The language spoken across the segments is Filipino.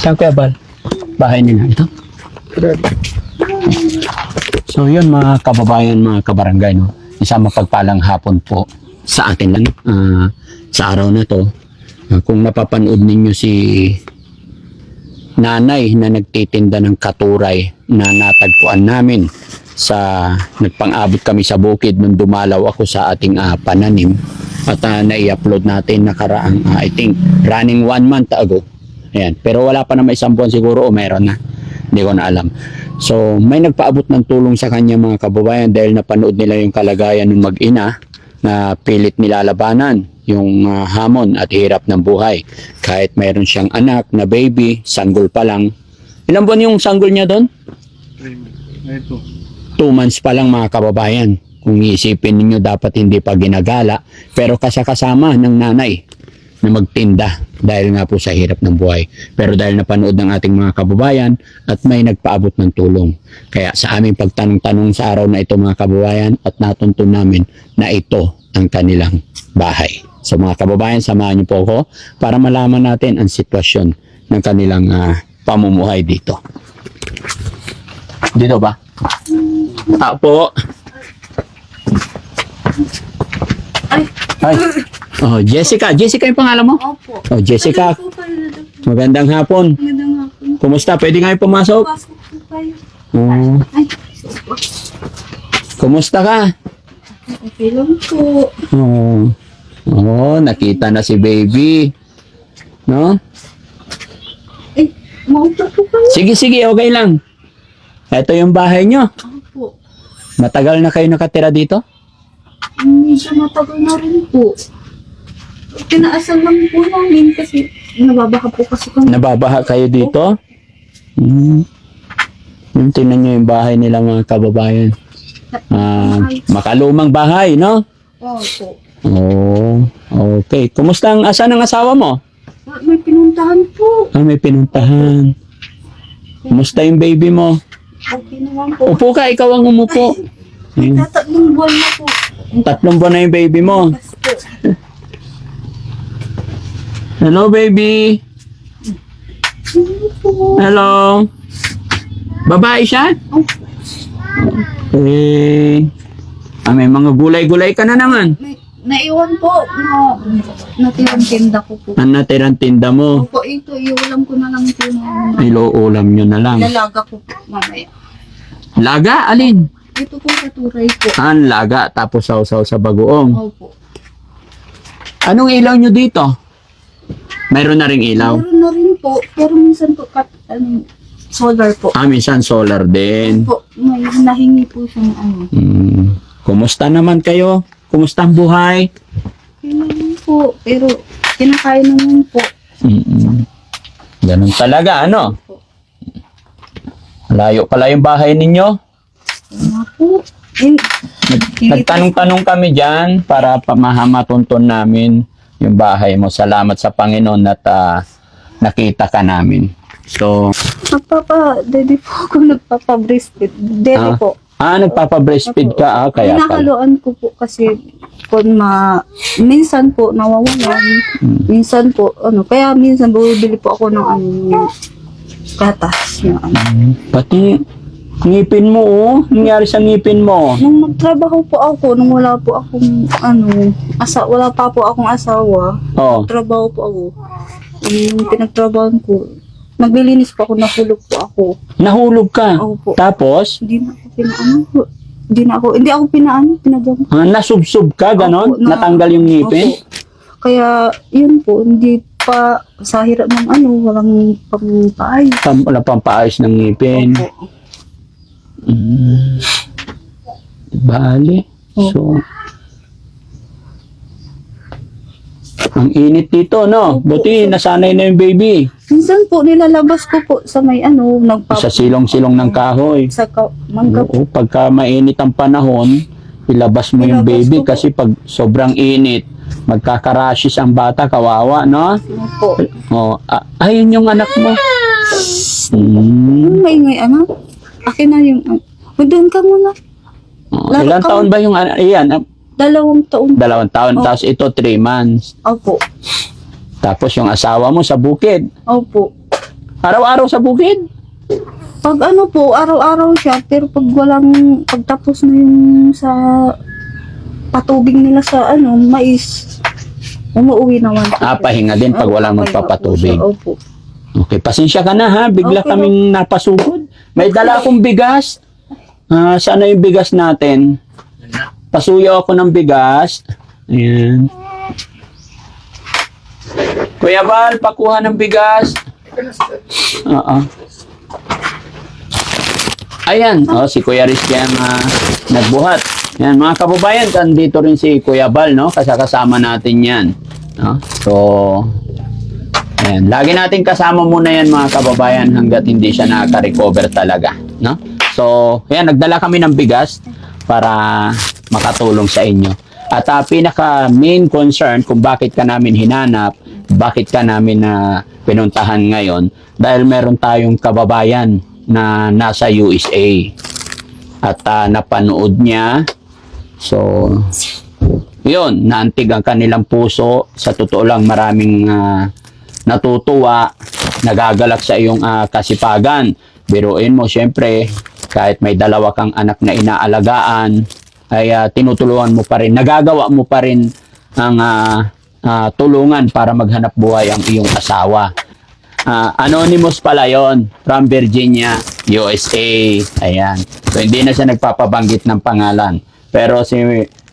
Saan Kuya Bal? Bahay nila ito? So yun mga kababayan, mga kabarangay, no? Isang mapagpalang hapon po sa atin lang sa araw na to. Kung napapanood ninyo si nanay na nagtitinda ng katuray na natagpuan namin sa nagpang-abot kami sa bukid nung dumalaw ako sa ating pananim at nai-upload natin nakaraang I think running 1 month ago. Ayan. Pero wala pa naman isang buwan siguro o meron na. Hindi ko na alam. So may nagpaabot ng tulong sa kanya mga kababayan dahil napanood nila yung kalagayan ng mag-ina na pilit nilalabanan yung hamon at hirap ng buhay. Kahit mayroon siyang anak na baby, sanggol pa lang. Ilang buwan yung sanggol niya doon? 2 months pa lang mga kababayan. Kung iisipin ninyo dapat hindi pa ginagala, pero kasama ng nanay na magtinda dahil nga po sa hirap ng buhay. Pero dahil napanood ng ating mga kababayan at may nagpaabot ng tulong. Kaya sa aming pagtanong-tanong sa araw na ito mga kababayan at natuntun namin na ito ang kanilang bahay. So mga kababayan, samahan niyo po ako para malaman natin ang sitwasyon ng kanilang pamumuhay dito. Dito ba? Po. Ay. Oh, Jessica. Jessica yung pangalan mo? Opo. Oh, Jessica. Magandang hapon. Magandang hapon. Kumusta? Pwede nga pumasok? Pasok po kayo. Oh. Ay, Kumusta ka? okay lang po. Oh. Oh, nakita na si baby. No? Eh, maupo po kayo. Sige, okay lang. Ito yung bahay nyo. Opo. Matagal na kayo nakatira dito? Medyo matagal na rin po. Pinaasan lang po namin kasi nababaha po kasi kami. Nababaha kayo dito? Tingnan nyo yung bahay nila mga kababayan. Makalumang bahay, no? Opo. Oh, okay. Kumusta ang asan ng asawa mo? May pinuntahan po. May pinuntahan. Kumusta yung baby mo? Okay naman po. Upo ka, ikaw ang umupo. Tatlong buwan na po. 3 buwan na yung baby mo. Tapos po. Hello, baby. Hello. Babae siya? Okay. May mga gulay-gulay ka na naman. Naiwan po na natirang tinda ko po. Ang natirang tinda mo. Opo, ito, iulam ko na lang po na Ilo-ulam nyo na lang. lalaga ko po mamaya. Laga? Alin? Ito po katuray po. Ang laga, tapos sausaw sa bagoong. Opo. Anong ilaw nyo dito? Mayroon na ring ilaw? Meron na rin po, pero minsan po solar po. Minsan solar din. Po, may nahingi po siya ng ano. Kumusta naman kayo? Kumusta ang buhay? Kailangan po, pero kinakain naman po. Ganun talaga, ano? Opo. Layo pala yung bahay ninyo. Kaya po. Nagtanong-tanong kami dyan para matunton namin yung bahay mo. Salamat sa Panginoon at nakita ka namin. So, Nagpapa-daddy po ako nagpapa-breastfeed. Daddy po. Nagpapa-breastfeed ka, kaya pala. Pinakaluan ko po kasi kung minsan po nawawalan, minsan po, kaya minsan bumibili po ako ng gatas. Pati ngipin mo, nangyari sa ngipin mo. Nung nagtrabaho po ako, nung wala po akong, wala pa po akong asawa, trabaho po ako. Yung pinagtrabahan ko, naglilinis po ako, nahulog po ako. Nahulog ka? Opo. Tapos? Hindi na ako pinaano, pinagamot. Nasubsob ka, ganon? Opo, Natanggal yung ngipin? Opo. Kaya, yun po, hindi pa sa hirap ng walang pampaayos. Wala pang paayos ng ngipin. Opo. Bali. So, ang init dito, no? Buti, nasanay na yung baby. Minsan po, nilalabas ko po sa may Sa silong-silong ng kahoy. sa mangga po. Oo, pagka mainit ang panahon, ilabas mo yung Ilabas baby ko po. kasi pag sobrang init, magkakarashis ang bata, kawawa, no? Opo. Ayun yung anak mo. May anak. Akin na yung, doon ka muna. Ilang taon ba yung anak? Iyan, 2 taon. 2 taon. Opo. Tapos ito, 3 months. Opo. Tapos yung asawa mo sa bukid. Opo. Araw-araw sa bukid? Pag ano po, araw-araw siya, pero pagtapos na yung sa patubig nila sa mais, umuwi naman po siya. Pahinga din pag walang Opo, pahinga magpapatubig. po siya. Opo. Okay, pasensya ka na ha. Bigla Okay kaming napasugod. May dala akong bigas. Saan na yung bigas natin? Pasuyo ako ng bigas. Ayan. Kuya Val, pakuha ng bigas. Oo. Ayan, si Kuya Rizky ang nagbuhat. Yan, mga kababayan, dito rin si Kuya Val, no? Kasama natin yan. No? So, ayan. Lagi natin kasama muna yan, mga kababayan, hanggat hindi siya nakaka-recover talaga. No? So, ayan, nagdala kami ng bigas para makatulong sa inyo. At pinaka main concern kung bakit ka namin hinanap, bakit ka namin pinuntahan ngayon, dahil meron tayong kababayan na nasa USA at napanood niya. So, yun, naantig ang kanilang puso. Sa totoo lang, maraming natutuwa, nagagalak sa iyong kasipagan. Biruin mo, syempre, kahit may dalawa kang anak na inaalagaan, ay tinutulungan mo pa rin, nagagawa mo pa rin ang tulungan para maghanap buhay ang iyong asawa. Anonymous pala yon, from Virginia, USA. Ayan. So, hindi na siya nagpapabanggit ng pangalan. Pero si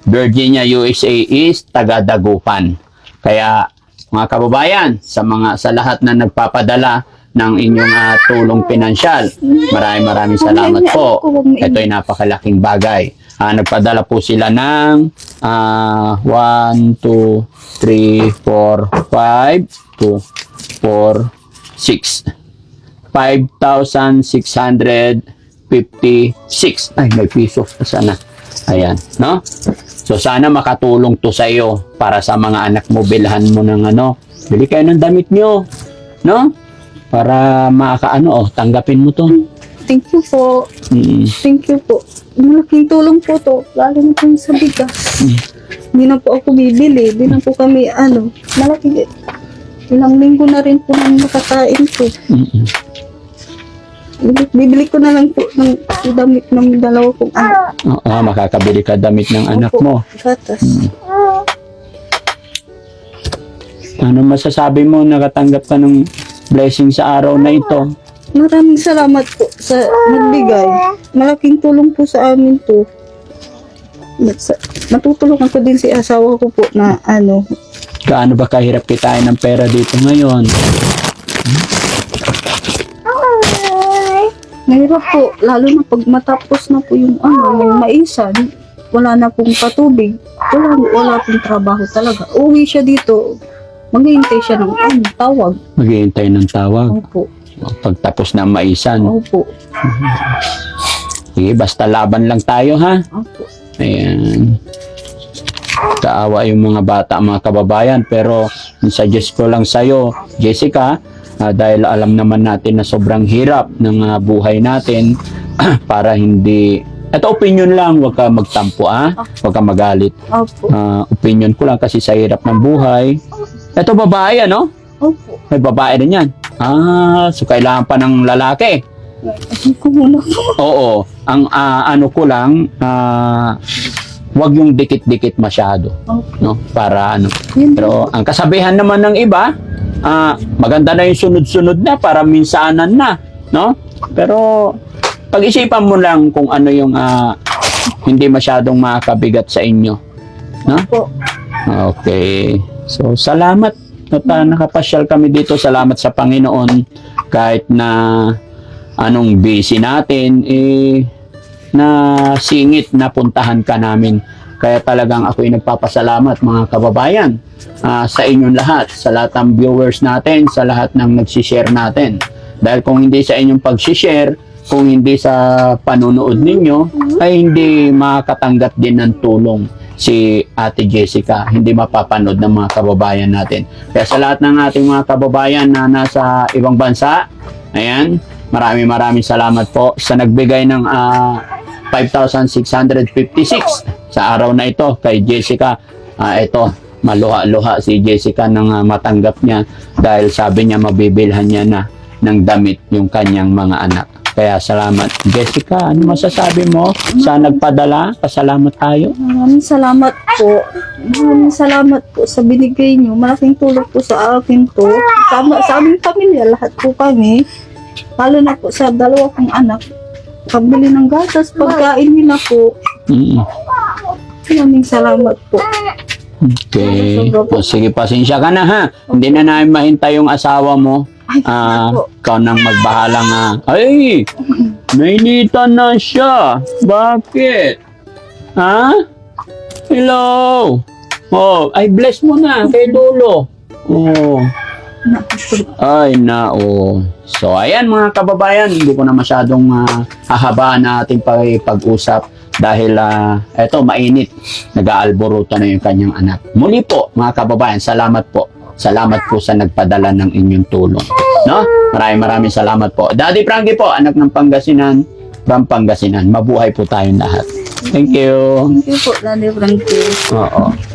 Virginia, USA is taga-Dagupan. Kaya, mga kababayan, sa lahat na nagpapadala ng inyong tulong pinansyal, maraming salamat po. Ito ay napakalaking bagay. Nagpadala po sila ng 1, 2, 3, 4, 5, 2, 4, 6. 5,656. Ay, may piso. Sana. Ayan, no? So, sana makatulong to sa iyo para sa mga anak mo. Bilhan mo ng bili kayo ng damit nyo. No? Para tanggapin mo to. Thank you po. Thank you po. Malaking tulong po to. Lalo na po yung sa bigas. Hindi na po ako bibili. Hindi na po kami, malaki. Ilang linggo na rin po nang makakain po. Bibili ko na lang po ng damit ng dalawa kong anak. Makakabili ka damit ng anak mo. Gatas. Ano masasabi mo, nakatanggap ka ng blessing sa araw na ito? Maraming salamat po sa nagbigay. Malaking tulong po sa amin to. Matutulungan ko din si asawa ko po na Gaano ba kahirap kitain ng pera dito ngayon? Mahirap po, lalo na pag matapos na po yung yung maisan, wala na pong patubig, wala pong trabaho talaga. Uwi siya dito, maghihintay siya ng tawag. Maghihintay ng tawag? Opo. Pagtapos na maisan? Opo. Sige, basta laban lang tayo, ha? Opo. Ayan. Kaawa yung mga bata, mga kababayan, pero suggest ko lang sa'yo, Jessica, dahil alam naman natin na sobrang hirap ng buhay natin, para hindi, ito opinion lang, huwag ka magtampo, huwag ka magalit. Opo. Opinion ko lang kasi sa hirap ng buhay. Ito babae, Opo. May babae din yan. So kailangan pa ng lalaki. Ko muna po. Oo, ang ko lang, wag yung dikit-dikit masyado, no? Para Pero ang kasabihan naman ng iba, maganda na yung sunod-sunod na para minsanan na, no? Pero pag-isipan mo lang kung ano yung hindi masyadong makakabigat sa inyo, no? Opo. Okay. So, salamat at nakapasyal kami dito. Salamat sa Panginoon kahit na anong busy natin, na singit na puntahan ka namin. Kaya talagang ako'y nagpapasalamat, mga kababayan, sa inyong lahat, sa lahat ng viewers natin, sa lahat ng nagsishare natin. Dahil kung hindi sa inyong pag-share, kung hindi sa panunood ninyo, ay hindi makakatanggap din ng tulong si Ate Jessica, hindi mapapanood ng mga kababayan natin. Kaya sa lahat ng ating mga kababayan na nasa ibang bansa, ayan, maraming salamat po sa nagbigay ng 5,656 sa araw na ito kay Jessica. Ito, maluha-luha si Jessica nang matanggap niya dahil sabi niya mabibilhan niya na ng damit yung kanyang mga anak. Kaya salamat. Jessica, ano masasabi mo sa nagpadala? Pasalamat tayo. Maraming salamat po. Maraming salamat po sa binigay niyo. Malaking tulong po sa akin to. Sa aming pamilya, lahat po kami. Lalo na po sa dalawa kong anak. Pabili ng gatas, pagkain nila po. Mm. Maraming salamat po. Okay. O, sige, pasensya ka na ha. Hindi na namin mahintay yung asawa mo. Ay, po. Ikaw nang magbahala nga. Ay! Nainitan na siya. Bakit? Ha? Hello? Oh, ay bless mo na kay Lolo. Oh. Ay, So, ayan mga kababayan, hindi ko na masyadong hahabaan na ating pag-usap dahil eto, mainit. Nag-aalboruto na yung kanyang anak. Muli po, mga kababayan, salamat po. Salamat po sa nagpadala ng inyong tulong. No? Maraming salamat po. Daddy Frankie po, anak ng Pangasinan, from Pangasinan. Mabuhay po tayong lahat. Thank you. Thank you po, Daddy Frankie. Oo.